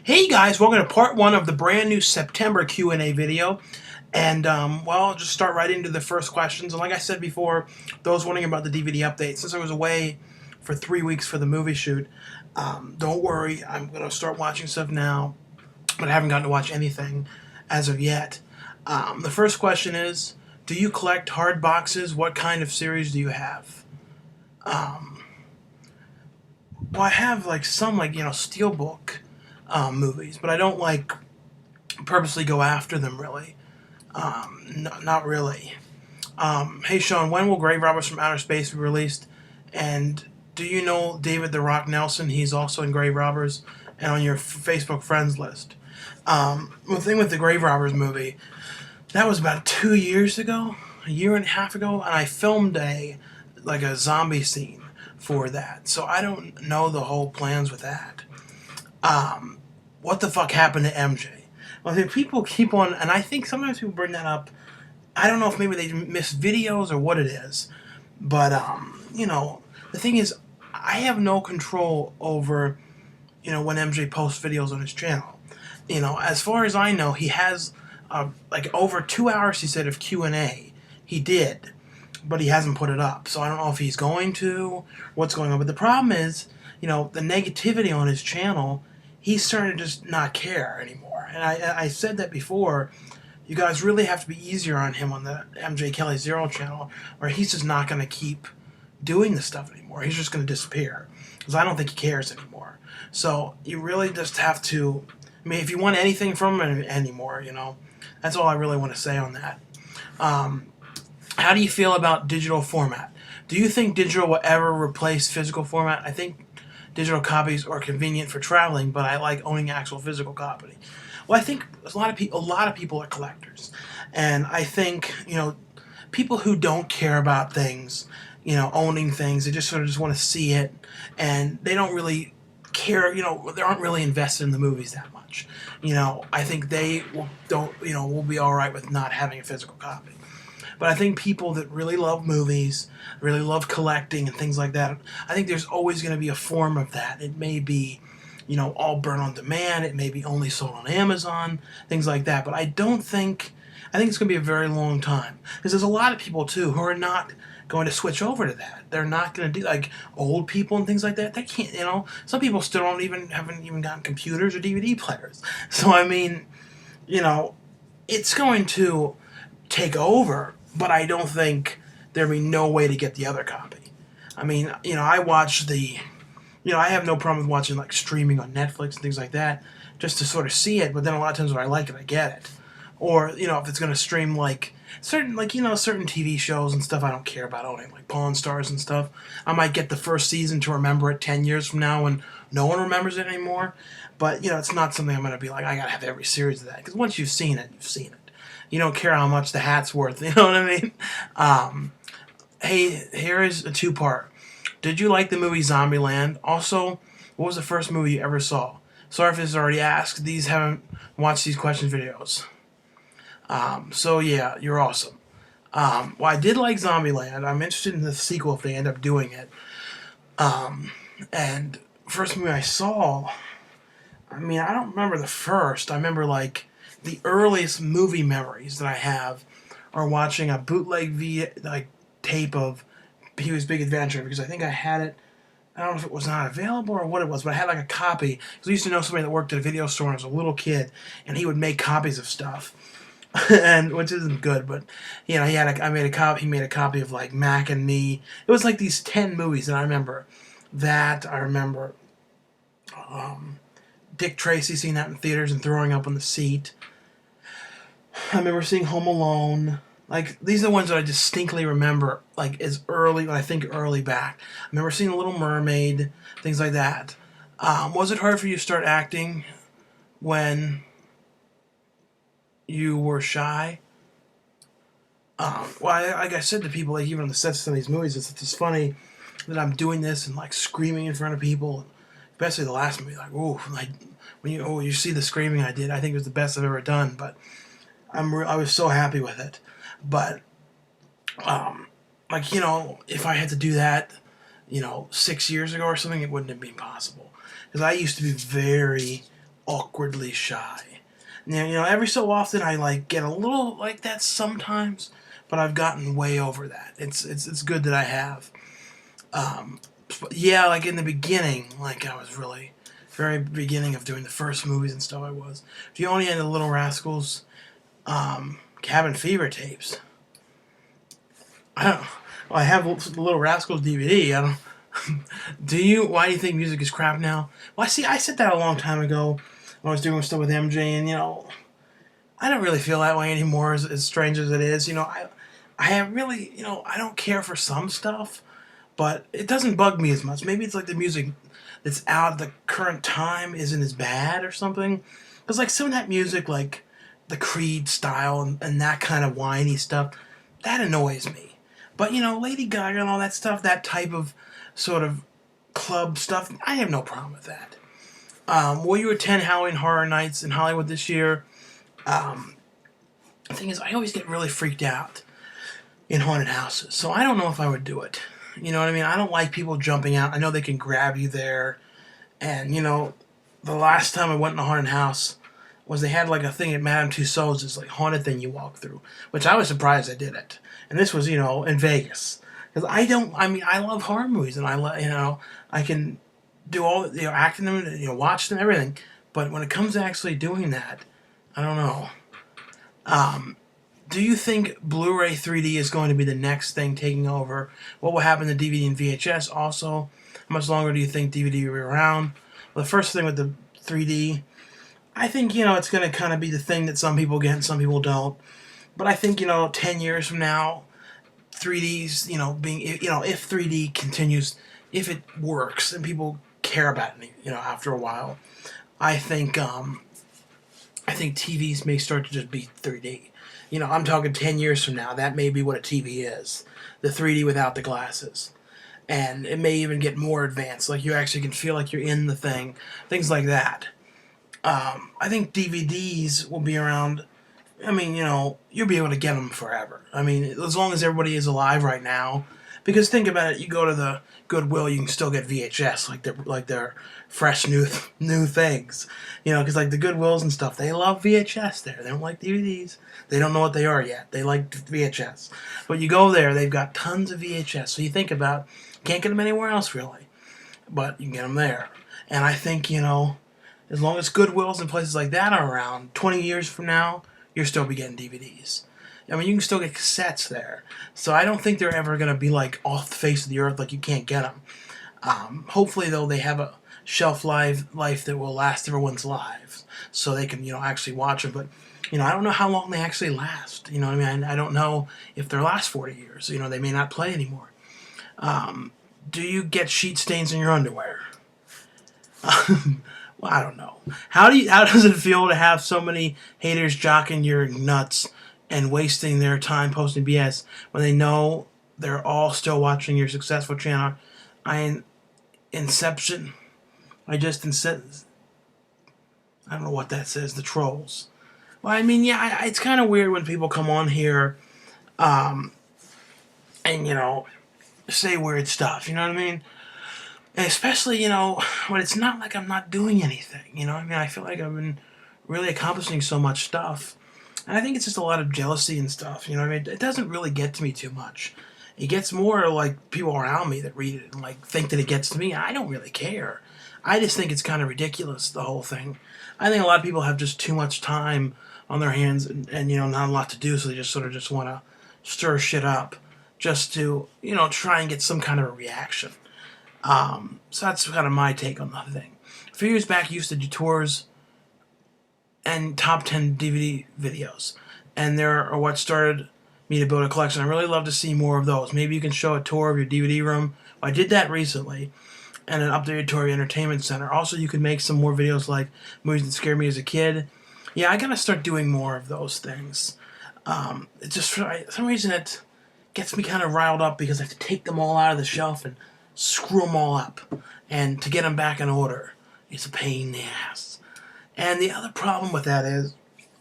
Hey guys, welcome to part one of the brand new September Q&A video. And, well, I'll just start right into the first questions. And like I said before, those wondering about the DVD update, since I was away for 3 weeks for the movie shoot, don't worry, I'm going to start watching stuff now, but I haven't gotten to watch anything as of yet. The first question is, do you collect hard boxes? What kind of series do you have? Well, I have, like, some, like, Steelbook movies, but I don't, like, purposely go after them, really. No, not really. Hey, Sean, when will Grave Robbers from Outer Space be released? And do you know David the Rock Nelson? He's also in Grave Robbers and on your Facebook friends list. The thing with the Grave Robbers movie, that was about 2 years ago, a year and a half ago, and I filmed a zombie scene for that. So I don't know the whole plans with that. What the fuck happened to MJ? Well, if people keep on, and I think sometimes people bring that up. I don't know if maybe they miss videos or what it is, but the thing is, I have no control over, when MJ posts videos on his channel. As far as I know, he has like over 2 hours. He said of Q&A, he did, but he hasn't put it up. So I don't know if he's going to, what's going on. But the problem is, the negativity on his channel. He's starting to just not care anymore. And I said that before. You guys really have to be easier on him on the MJ Kelly Zero channel, or he's just not going to keep doing this stuff anymore. He's just going to disappear. Because I don't think he cares anymore. So you really just have to, if you want anything from him anymore, that's all I really want to say on that. How do you feel about digital format? Do you think digital will ever replace physical format? I think digital copies are convenient for traveling, but I like owning actual physical copy. Well, I think a lot of people are collectors, and I think people who don't care about things, owning things, they just sort of just want to see it, and they don't really care. They aren't really invested in the movies that much. I think they will be all right with not having a physical copy. But I think people that really love movies, really love collecting and things like that, I think there's always going to be a form of that. It may be, all burn on demand. It may be only sold on Amazon, things like that. But I think it's going to be a very long time. Because there's a lot of people, too, who are not going to switch over to that. They're not going to do, like, old people and things like that. They can't, some people still haven't even gotten computers or DVD players. So, it's going to take over. But I don't think there'd be no way to get the other copy. I watch I have no problem with watching, like, streaming on Netflix and things like that, just to sort of see it, but then a lot of times when I like it, I get it. Or, if it's going to stream, like, certain TV shows and stuff I don't care about owning, like Pawn Stars and stuff, I might get the first season to remember it 10 years from now when no one remembers it anymore. But, it's not something I'm going to be like, I got to have every series of that. Because once you've seen it, you've seen it. You don't care how much the hat's worth, you know what I mean? Hey, here is a two-part. Did you like the movie Zombieland? Also, what was the first movie you ever saw? Sorry if this is already asked. These haven't watched these questions videos. So yeah, you're awesome. Well, I did like Zombieland. I'm interested in the sequel if they end up doing it. And first movie I saw, I don't remember the first. I remember, like, the earliest movie memories that I have are watching a bootleg tape of Pee-wee's Big Adventure, because I think I had it. I don't know if it was not available or what it was, but I had, like, a copy. Because I used to know somebody that worked at a video store when I was a little kid, and he would make copies of stuff, and which isn't good. But he made a copy of, like, Mac and Me. It was like these 10 movies, and I remember that. I remember Dick Tracy seeing that in theaters and throwing up on the seat. I remember seeing Home Alone. Like, these are the ones that I distinctly remember, like, as early, when I think early back. I remember seeing The Little Mermaid, things like that. Was it hard for you to start acting when you were shy? Well, like I said to people, like, even on the sets of these movies, it's funny that I'm doing this and, like, screaming in front of people. Especially the last movie, like, ooh, like, when you see the screaming I did, I think it was the best I've ever done, but I was so happy with it. But, if I had to do that, 6 years ago or something, it wouldn't have been possible. Because I used to be very awkwardly shy. Now, every so often I like get a little like that sometimes, but I've gotten way over that. It's good that I have. But yeah, like in the beginning, like I was really very beginning of doing the first movies and stuff. I was. If you only had the Little Rascals, Cabin Fever tapes. I don't. Well, I have the Little Rascals DVD. I don't. Do you? Why do you think music is crap now? Well, I said that a long time ago when I was doing stuff with MJ, and I don't really feel that way anymore. As strange as it is, I have really, I don't care for some stuff, but it doesn't bug me as much. Maybe it's like the music that's out at the current time isn't as bad or something. Because like some of that music, like the Creed style and that kind of whiny stuff, that annoys me. But Lady Gaga and all that stuff, that type of sort of club stuff, I have no problem with that. Will you attend Halloween Horror Nights in Hollywood this year? The thing is, I always get really freaked out in haunted houses, so I don't know if I would do it. You know what I mean? I don't like people jumping out. I know they can grab you there, and the last time I went in a haunted house was they had like a thing at Madame Tussauds, this like haunted thing you walk through, which I was surprised I did it. And this was in Vegas, because I love horror movies, and I can do all acting them, watch them, everything. But when it comes to actually doing that, I don't know. Do you think Blu-ray 3D is going to be the next thing taking over? What will happen to DVD and VHS? Also, how much longer do you think DVD will be around? Well, the first thing with the 3D, I think it's going to kind of be the thing that some people get and some people don't. But I think 10 years from now, 3D's being if 3D continues, if it works and people care about it after a while, I think TVs may start to just be 3D. I'm talking 10 years from now, that may be what a TV is. The 3D without the glasses. And it may even get more advanced, like you actually can feel like you're in the thing, things like that. I think DVDs will be around. I mean, you'll be able to get them forever. I mean, as long as everybody is alive right now. Because think about it, you go to the Goodwill, you can still get VHS, like they're fresh new things. Because like the Goodwills and stuff, they love VHS there. They don't like DVDs. They don't know what they are yet. They like VHS. But you go there, they've got tons of VHS. So you think about, can't get them anywhere else really. But you can get them there. And I think, as long as Goodwills and places like that are around, 20 years from now, you'll still be getting DVDs. I mean, you can still get cassettes there. So I don't think they're ever going to be like off the face of the earth, like you can't get them. Hopefully, though, they have a shelf life that will last everyone's lives, so they can actually watch them. But I don't know how long they actually last. You know what I mean? I don't know if they last 40 years. They may not play anymore. Do you get sheet stains in your underwear? Well, I don't know. How does it feel to have so many haters jocking your nuts and wasting their time posting BS when they know they're all still watching your successful channel? Inception. I don't know what that says. The trolls. Well, I mean, yeah, it's kind of weird when people come on here, and say weird stuff. You know what I mean? And especially, when it's not like I'm not doing anything. I mean, I feel like I've been really accomplishing so much stuff. And I think it's just a lot of jealousy and stuff. I mean, it doesn't really get to me too much. It gets more like people around me that read it and like think that it gets to me. I don't really care. I just think it's kind of ridiculous, the whole thing. I think a lot of people have just too much time on their hands and not a lot to do, so they just sort of just want to stir shit up just to, try and get some kind of a reaction. So that's kind of my take on the thing. A few years back, you used to do tours and top 10 DVD videos. And there are what started me to build a collection. I really love to see more of those. Maybe you can show a tour of your DVD room. Well, I did that recently. And an updated tour of your entertainment center. Also, you could make some more videos like movies that scared me as a kid. Yeah, I gotta start doing more of those things. It just, for some reason, it gets me kind of riled up because I have to take them all out of the shelf and screw them all up. And to get them back in order, it's a pain in the ass. And the other problem with that is,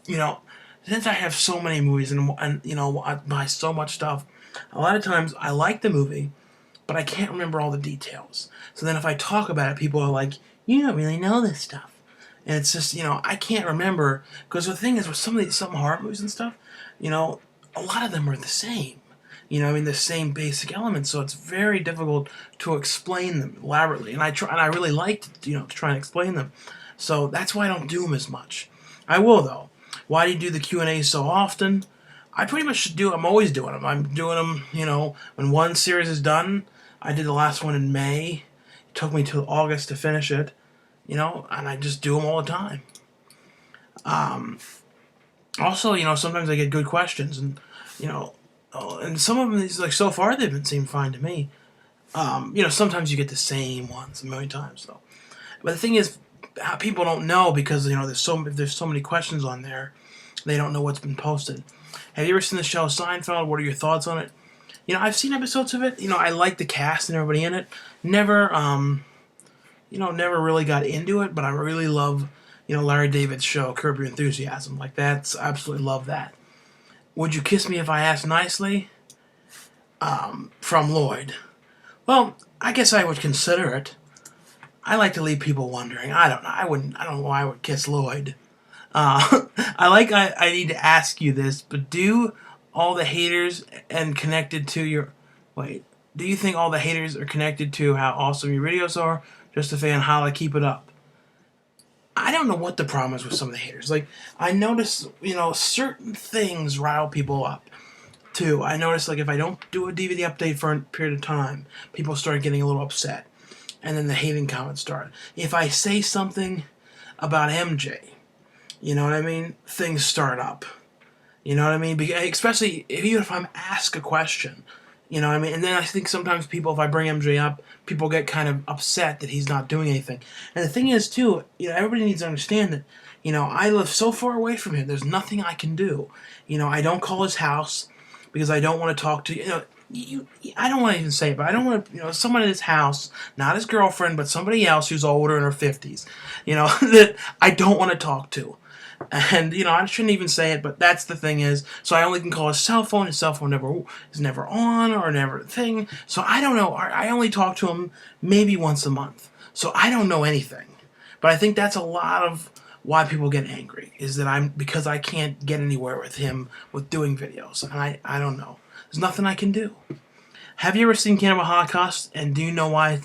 since I have so many movies and I buy so much stuff, a lot of times I like the movie, but I can't remember all the details. So then if I talk about it, people are like, you don't really know this stuff. And it's just, I can't remember, because the thing is with some horror movies and stuff, you know, a lot of them are the same. The same basic elements, so it's very difficult to explain them elaborately. And I really like to try and explain them. So that's why I don't do them as much. I will though. Why do you do the Q&A so often? I pretty much do. I'm always doing them. I'm doing them. When one series is done. I did the last one in May. It took me till August to finish it. And I just do them all the time. Also, sometimes I get good questions, and some of them, like so far, they've been seem fine to me. Sometimes you get the same ones a million times though. But the thing is, people don't know because there's so many questions on there. They don't know what's been posted. Have you ever seen the show Seinfeld? What are your thoughts on it? I've seen episodes of it. I like the cast and everybody in it. Never, never really got into it, but I really love, Larry David's show, Curb Your Enthusiasm. Like, that's, I absolutely love that. Would you kiss me if I asked nicely? From Lloyd. Well, I guess I would consider it. I like to leave people wondering. I don't know. I don't know why I would kiss Lloyd. I need to ask you this, but do all the haters and connected to your... Wait. Do you think all the haters are connected to how awesome your videos are? Just a fan, holla, keep it up. I don't know what the problem is with some of the haters. Like, I notice, certain things rile people up, too. I notice, like, if I don't do a DVD update for a period of time, people start getting a little upset. And then the hating comments start. If I say something about MJ, you know what I mean? Things start up. You know what I mean? Especially even if I'm asked a question. You know what I mean? And then I think sometimes people, if I bring MJ up, people get kind of upset that he's not doing anything. And the thing is, too, everybody needs to understand that, I live so far away from him. There's nothing I can do. I don't call his house because I don't want to talk to, I don't want to even say it, but I don't want to, someone at his house, not his girlfriend, but somebody else who's older in her 50s, that I don't want to talk to. And, I shouldn't even say it, but that's the thing is, so I only can call his cell phone. His cell phone is never on or never a thing. So I don't know. I only talk to him maybe once a month. So I don't know anything. But I think that's a lot of why people get angry, is that because I can't get anywhere with him with doing videos. And I don't know. There's nothing I can do. Have you ever seen Cannibal Holocaust? And do you know why?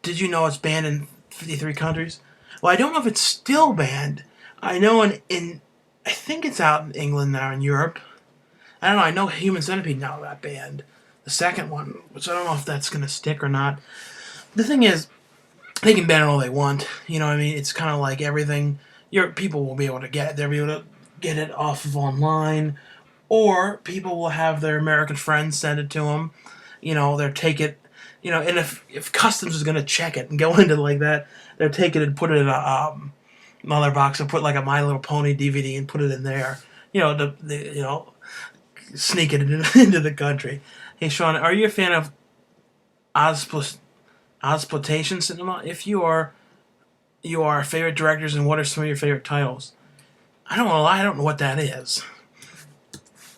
Did you know it's banned in 53 countries? Well, I don't know if it's still banned. I know I think it's out in England now, in Europe. I don't know. I know Human Centipede now got banned. The second one, which I don't know if that's going to stick or not. The thing is, they can ban it all they want. You know what I mean? It's kind of like everything. People will be able to get it. They'll be able to get it off of online. Or people will have their American friends send it to them. They'll take it. And if Customs is going to check it and go into like that, they'll take it and put it in a... mother box and put like a My Little Pony DVD and put it in there, sneak it into the country. Hey Sean, are you a fan of Ozploitation cinema? If you are favorite directors, and what are some of your favorite titles? I don't want to lie, I don't know what that is.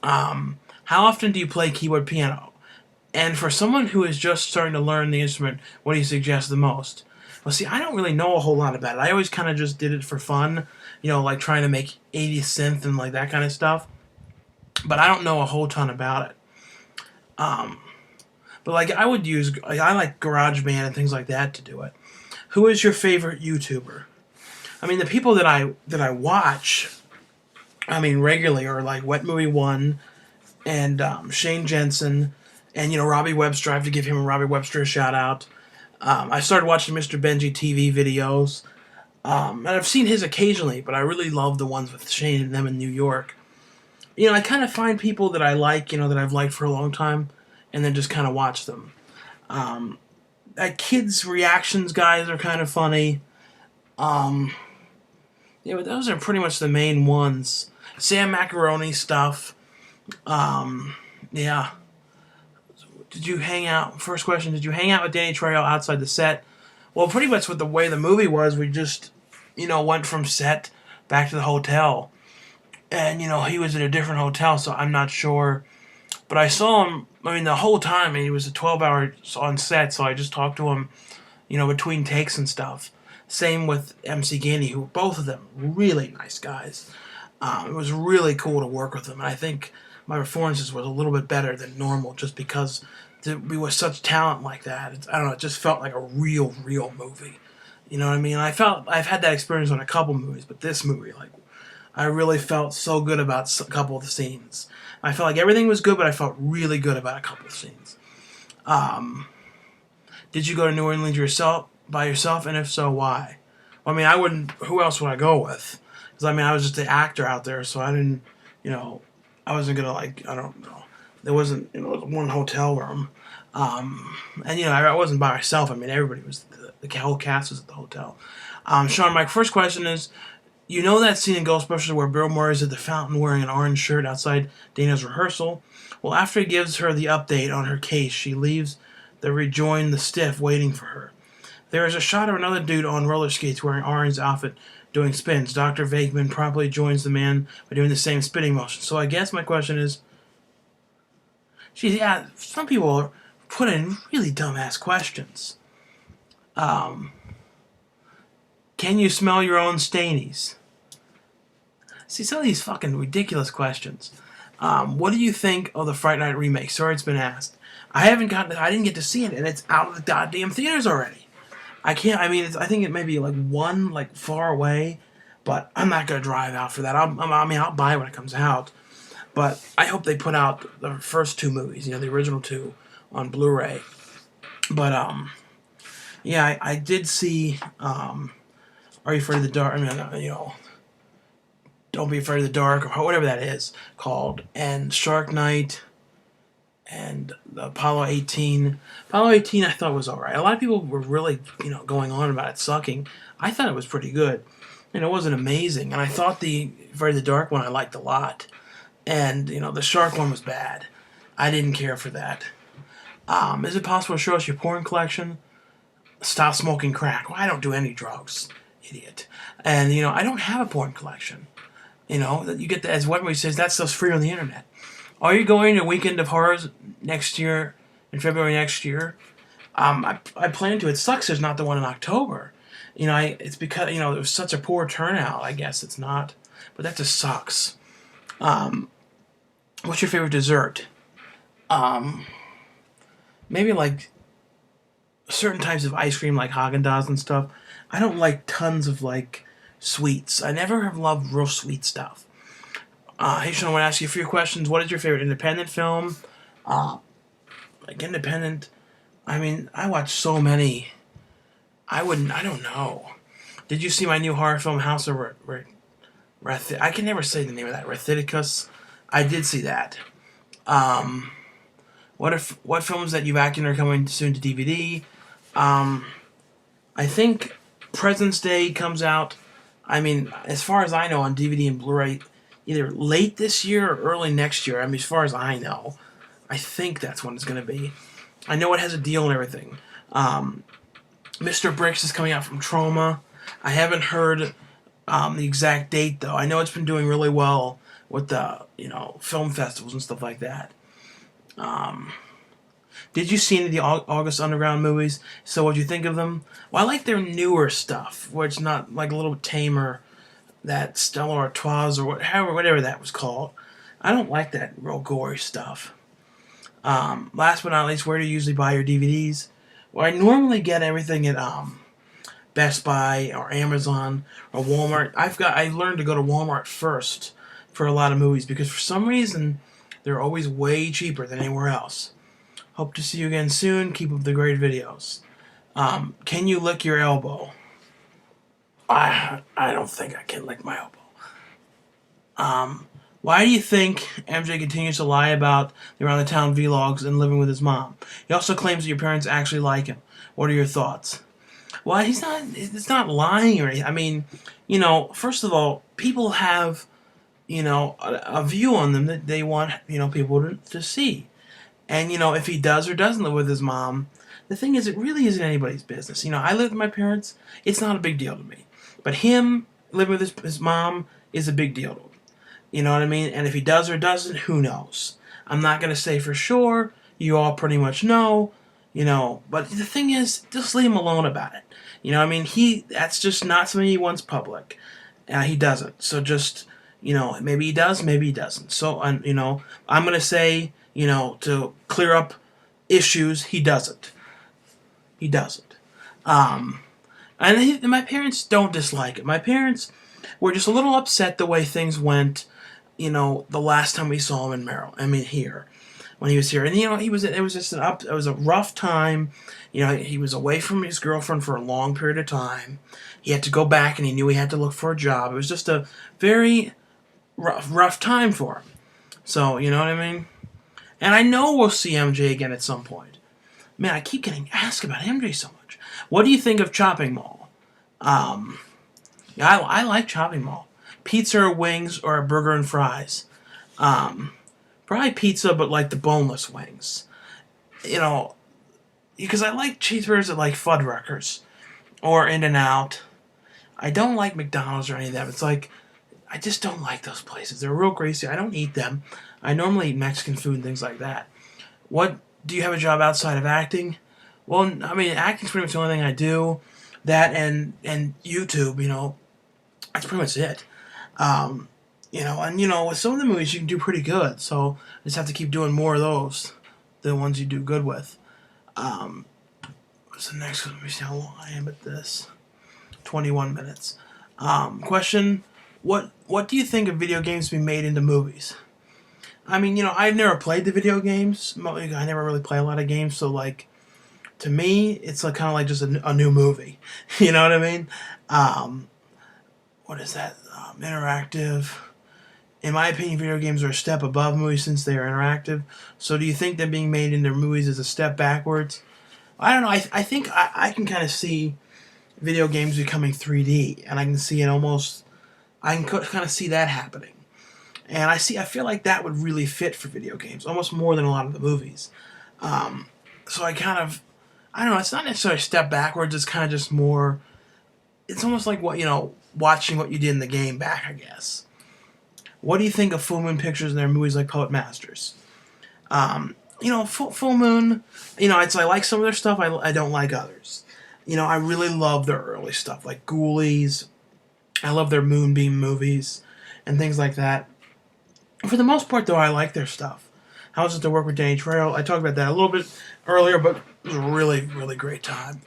How often do you play keyboard piano? And for someone who is just starting to learn the instrument, what do you suggest the most? Well, see, I don't really know a whole lot about it. I always kind of just did it for fun, like trying to make 80s synth and like that kind of stuff. But I don't know a whole ton about it. But like I like GarageBand and things like that to do it. Who is your favorite YouTuber? I mean, the people that I watch, regularly are like Wet Movie 1 and Shane Jensen and Robbie Webster. I have to give him and Robbie Webster a shout out. I started watching Mr. Benji TV videos, and I've seen his occasionally, but I really love the ones with Shane and them in New York. I kind of find people that I like, that I've liked for a long time, and then just kind of watch them. Kids' reactions guys are kind of funny. But those are pretty much the main ones. Sam Macaroni stuff. Yeah. Did you hang out? First question, did you hang out with Danny Trejo outside the set? Well, pretty much with the way the movie was, we just, went from set back to the hotel. And, he was in a different hotel, so I'm not sure. But I saw him, the whole time, and he was a 12-hour on set, so I just talked to him, between takes and stuff. Same with MC Gandy, who both of them really nice guys. It was really cool to work with them, and I think my performances was a little bit better than normal just because we was such talent like that. I don't know, it just felt like a real movie. You know what I mean? I've had that experience on a couple movies, but this movie, like, I really felt so good about a couple of the scenes. I felt like everything was good, but I felt really good about a couple of scenes. Um, did you go to New Orleans by yourself, and if so, why? Well, I mean, I wouldn't. Who else would I go with? Because I mean, I was just the actor out there, so I didn't. You know, I wasn't gonna like. I don't know. There wasn't. It was one hotel room, and I wasn't by myself. I mean, everybody was. The whole cast was at the hotel. Sean, my first question is: you know that scene in Ghostbusters where Bill Murray's at the fountain wearing an orange shirt outside Dana's rehearsal? Well, after he gives her the update on her case, she leaves to rejoin the stiff waiting for her. There is a shot of another dude on roller skates wearing orange outfit doing spins. Dr. Venkman promptly joins the man by doing the same spinning motion. So I guess my question is, geez, yeah, some people put in really dumbass questions. Can you smell your own stainies? See, some of these fucking ridiculous questions. What do you think of the Fright Night remake? Sorry, it's been asked. I didn't get to see it, and it's out of the goddamn theaters already. I can't. I mean, I think it may be like one, like far away, but I'm not gonna drive out for that. I'll buy it when it comes out. But I hope they put out the first two movies, the original two, on Blu-ray. But yeah, I did see. Are You Afraid of the Dark? I mean, Don't Be Afraid of the Dark, or whatever that is called, and Shark Night, and Apollo 18. Apollo 18 I thought was alright. A lot of people were really, going on about it sucking. I thought it was pretty good. It wasn't amazing. And I thought the Afraid of the Dark one I liked a lot. And, the shark one was bad. I didn't care for that. Is it possible to show us your porn collection? Stop smoking crack. Well, I don't do any drugs, idiot. And, I don't have a porn collection. You get that, as Wetbury says, that stuff's free on the internet. Are you going to Weekend of Horrors next year, in February next year? I plan to. It sucks there's not the one in October. It's because, there was such a poor turnout, I guess it's not. But that just sucks. What's your favorite dessert? Maybe like certain types of ice cream, like Haagen-Dazs and stuff. I don't like tons of like sweets. I never have loved real sweet stuff. Hey Sean, I want to ask you a few questions. What is your favorite independent film? Like independent, I mean, I watch so many. I don't know. Did you see my new horror film, House of I can never say the name of that. Rathiticus. I did see that. What films that you've acted in are coming soon to DVD? I think President's Day comes out. I mean, as far as I know, on DVD and Blu-ray, either late this year or early next year. I mean, as far as I know, I think that's when it's going to be. I know it has a deal and everything. Mr. Bricks is coming out from Trauma. I haven't heard the exact date, though. I know it's been doing really well with the, film festivals and stuff like that. Did you see any of the August Underground movies? So what'd you think of them? Well, I like their newer stuff, where it's not like a little tamer, that Stella Artois or whatever that was called. I don't like that real gory stuff. Last but not least, where do you usually buy your DVDs? Well, I normally get everything at Best Buy or Amazon or Walmart. I learned to go to Walmart first for a lot of movies because for some reason they're always way cheaper than anywhere else. Hope to see you again soon. Keep up the great videos. Can you lick your elbow? I don't think I can lick my elbow. Why do you think MJ continues to lie about the Around the Town vlogs and living with his mom? He also claims that your parents actually like him. What are your thoughts? Well, it's not lying or anything. I mean, first of all, people have, a view on them that they want, people to see. And, if he does or doesn't live with his mom, the thing is, it really isn't anybody's business. I live with my parents. It's not a big deal to me. But him living with his mom is a big deal to him. You know what I mean? And if he does or doesn't, who knows? I'm not going to say for sure. You all pretty much know. But the thing is, just leave him alone about it. I mean, that's just not something he wants public. He doesn't. So just, maybe he does, maybe he doesn't. So, I'm going to say, to clear up issues, he doesn't. He doesn't. And my parents don't dislike it. My parents were just a little upset the way things went, the last time we saw him in Maryland. I mean, here. When he was here. And, it was just it was a rough time. He was away from his girlfriend for a long period of time. He had to go back, and he knew he had to look for a job. It was just a very rough time for him. So, you know what I mean? And I know we'll see MJ again at some point. Man, I keep getting asked about MJ so much. What do you think of Chopping Mall? I like Chopping Mall. Pizza or wings or a burger and fries? Probably pizza, but like the boneless wings. Because I like cheeseburgers at like Fuddruckers or In-N-Out. I don't like McDonald's or any of them. It's like, I just don't like those places. They're real greasy. I don't eat them. I normally eat Mexican food and things like that. Do you have a job outside of acting? Well, I mean, acting's pretty much the only thing I do. That and YouTube, that's pretty much it. With some of the movies you can do pretty good, so I just have to keep doing more of those, the ones you do good with. What's the next one? Let me see how long I am at this. 21 minutes. Question, what do you think of video games being made into movies? I mean, I've never played the video games. I never really play a lot of games, so, like, to me, it's like kind of like just a new movie. You know what I mean? What is that? Interactive. In my opinion, video games are a step above movies since they are interactive. So do you think that being made into movies is a step backwards? I don't know. I think I can kind of see video games becoming 3D, and I can see it almost. I can kind of see that happening, and I feel like that would really fit for video games, almost more than a lot of the movies. So I don't know. It's not necessarily a step backwards. It's kind of just more. It's almost like watching what you did in the game back, I guess. What do you think of Full Moon Pictures and their movies like Poet Masters? Full Moon, I like some of their stuff. I don't like others. I really love their early stuff, like Ghoulies. I love their Moonbeam movies and things like that. For the most part, though, I like their stuff. How was it to work with Danny Trejo? I talked about that a little bit earlier, but it was a really, really great time.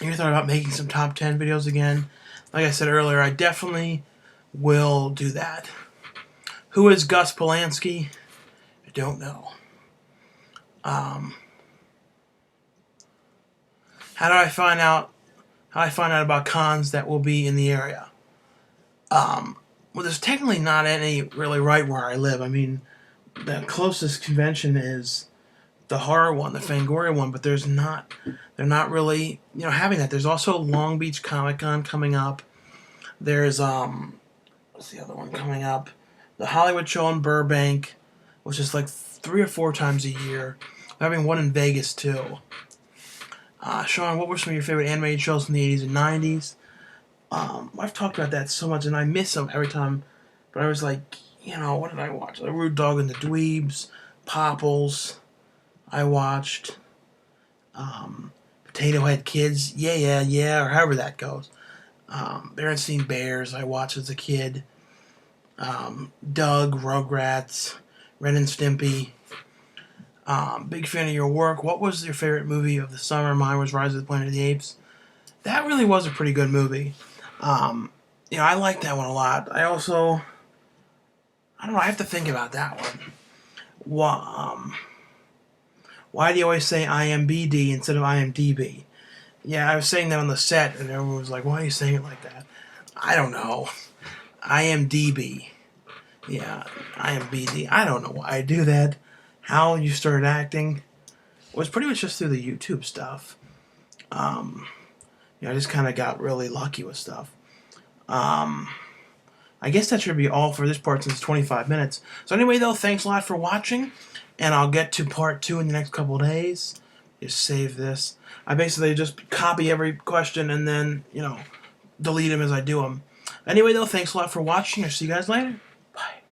You thought about making some top 10 videos again? Like I said earlier, I definitely will do that. Who is Gus Polanski? I don't know. How do I find out? How do I find out about cons that will be in the area? Well, there's technically not any really right where I live. I mean, the closest convention is the horror one, the Fangoria one, but they're not really, having that. There's also Long Beach Comic Con coming up. There's, what's the other one coming up? The Hollywood Show in Burbank, which is like 3 or 4 times a year. They're having one in Vegas, too. Sean, what were some of your favorite animated shows from the 80s and 90s? I've talked about that so much, and I miss them every time. But I was like, what did I watch? Like Rude Dog and the Dweebs, Popples. I watched Potato Head Kids, yeah, or however that goes. Berenstain Bears, I watched as a kid. Doug, Rugrats, Ren and Stimpy. Big fan of your work. What was your favorite movie of the summer? Mine was Rise of the Planet of the Apes. That really was a pretty good movie. I like that one a lot. I don't know, I have to think about that one. Why do you always say IMBD instead of IMDB? Yeah, I was saying that on the set, and everyone was like, why are you saying it like that? I don't know. IMDB. Yeah, IMBD. I don't know why I do that. How you started acting was pretty much just through the YouTube stuff. I just kind of got really lucky with stuff. I guess that should be all for this part since it's 25 minutes. So anyway, though, thanks a lot for watching. And I'll get to part 2 in the next couple of days. Just save this. I basically just copy every question and then, delete them as I do them. Anyway, though, thanks a lot for watching. I'll see you guys later.